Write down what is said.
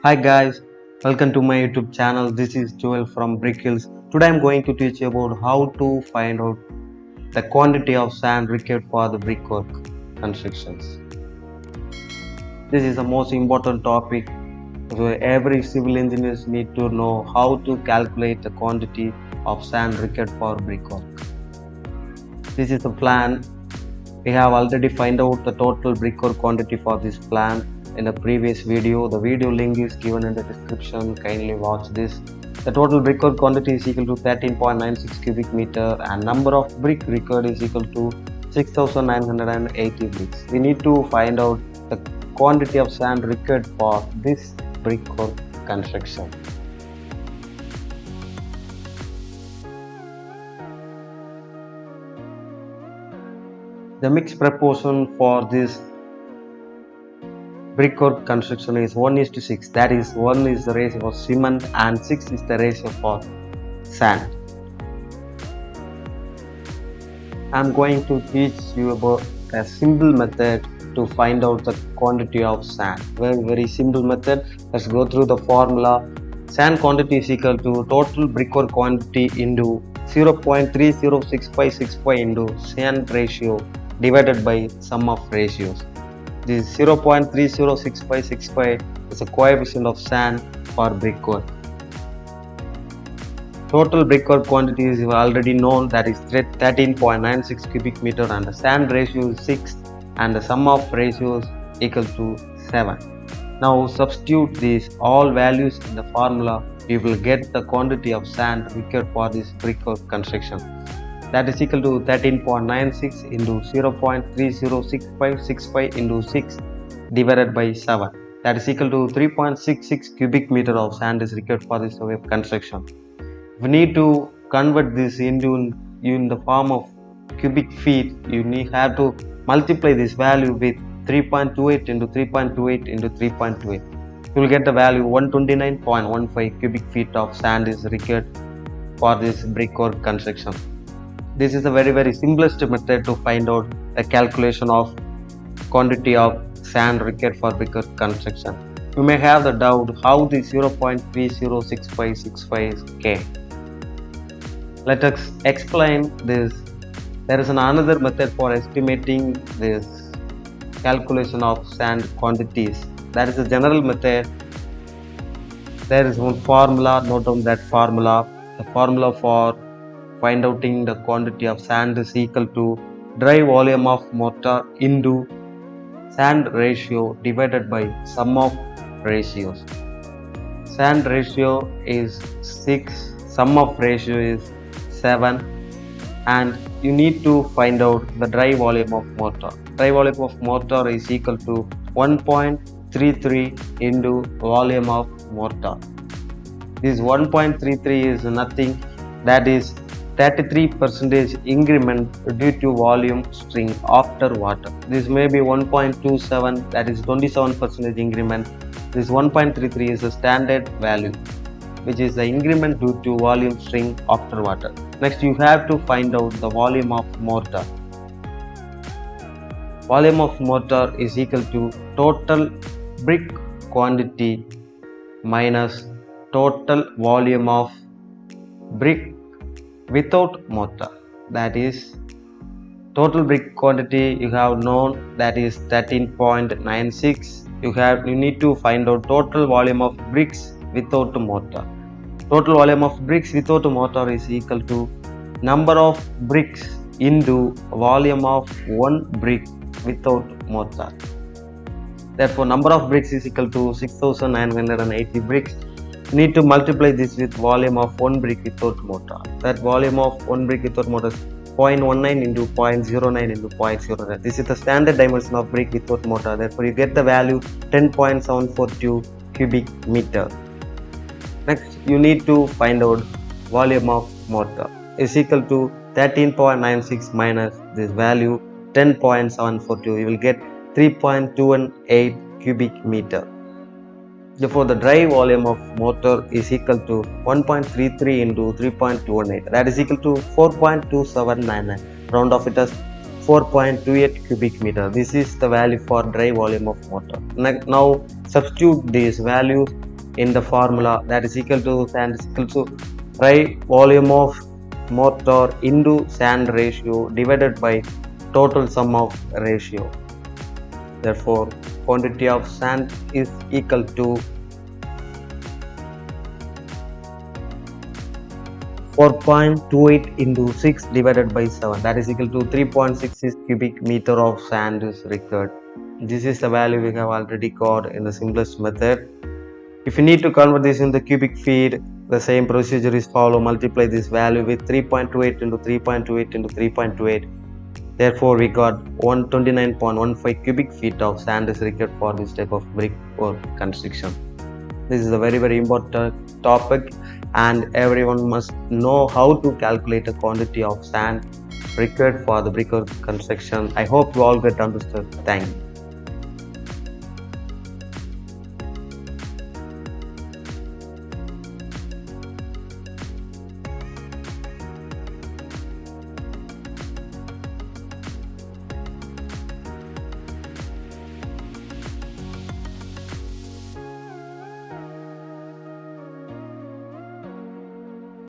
Hi guys, welcome to my YouTube channel. This is Joel from Brick Hills. Today I'm going to teach you about how to find out the quantity of sand required for the brickwork constructions. This is the most important topic. So every civil engineers need to know how to calculate the quantity of sand required for brickwork. This is the plan. We have already find out the total brickwork quantity for this plan in the previous video. The video link is given in the description. Kindly watch this. The total brickwork quantity is equal to 13.96 cubic meter and number of brick required is equal to 6980 bricks. We need to find out the quantity of sand required for this brickwork construction. The mixed proportion for this brickwork construction is 1:6. That is, 1 is the ratio for cement and 6 is the ratio for sand. I'm going to teach you about a simple method to find out the quantity of sand. Very simple method. Let's go through the formula. Sand quantity is equal to total brickwork quantity into 0.306565 into sand ratio divided by sum of ratios. This 0.306565 is a coefficient of sand for brickwork. Total brickwork quantity is already known, that is 13.96 cubic meter, and the sand ratio is 6 and the sum of ratios equal to 7. Now substitute these all values in the formula. You will get the quantity of sand required for this brickwork construction. That is equal to 13.96 into 0.306565 into 6 divided by 7. That is equal to 3.66 cubic meter of sand is required for this wave construction. We need to convert this into in the form of cubic feet. You have to multiply this value with 3.28 into 3.28 into 3.28. You will get the value 129.15 cubic feet of sand is required for this brickwork construction. This is a very simplest method to find out the calculation of quantity of sand required for brickwork construction. You may have the doubt how the 0.306565 came. Let us explain this. There is another method for estimating this calculation of sand quantities. That is a general method. There is one formula. Note down that formula. The formula for find outing the quantity of sand is equal to dry volume of mortar into sand ratio divided by sum of ratios. Sand ratio is 6, sum of ratio is 7, and you need to find out the dry volume of mortar. Dry volume of mortar is equal to 1.33 into volume of mortar. This 1.33 is nothing, that is 33% increment due to volume string after water. This may be 1.27, that is 27% increment. This 1.33 is a standard value, which is the increment due to volume string after water. Next, you have to find out the volume of mortar. Volume of mortar is equal to total brick quantity minus total volume of brick without mortar. That is, total brick quantity you have known, that is 13.96. You need to find out total volume of bricks without mortar. Total volume of bricks without mortar is equal to number of bricks into volume of one brick without mortar. Therefore, number of bricks is equal to 6980 bricks. You need to multiply this with volume of one brick without mortar. That volume of one brick without mortar is 0.19 into 0.09 into 0.09. This is the standard dimension of brick without mortar. Therefore, you get the value 10.742 cubic meter. Next, you need to find out volume of mortar is equal to 13.96 minus this value 10.742. You will get 3.218 cubic meter. Therefore, the dry volume of mortar is equal to 1.33 into 3.218. That is equal to 4.2799. Round off it as 4.28 cubic meter. This is the value for dry volume of mortar. Now substitute these values in the formula, that is equal to sand is equal to dry volume of mortar into sand ratio divided by total sum of ratio. Therefore, quantity of sand is equal to 4.28 into 6 divided by 7, that is equal to 3.66 cubic meter of sand is required. This is the value we have already got in the simplest method. If you need to convert this in the cubic feet, the same procedure is followed. Multiply this value with 3.28 into 3.28 into 3.28. Therefore, we got 129.15 cubic feet of sand is required for this type of brick or construction. This is a very important topic, and everyone must know how to calculate the quantity of sand required for the brick or construction. I hope you all get understood. Thank you.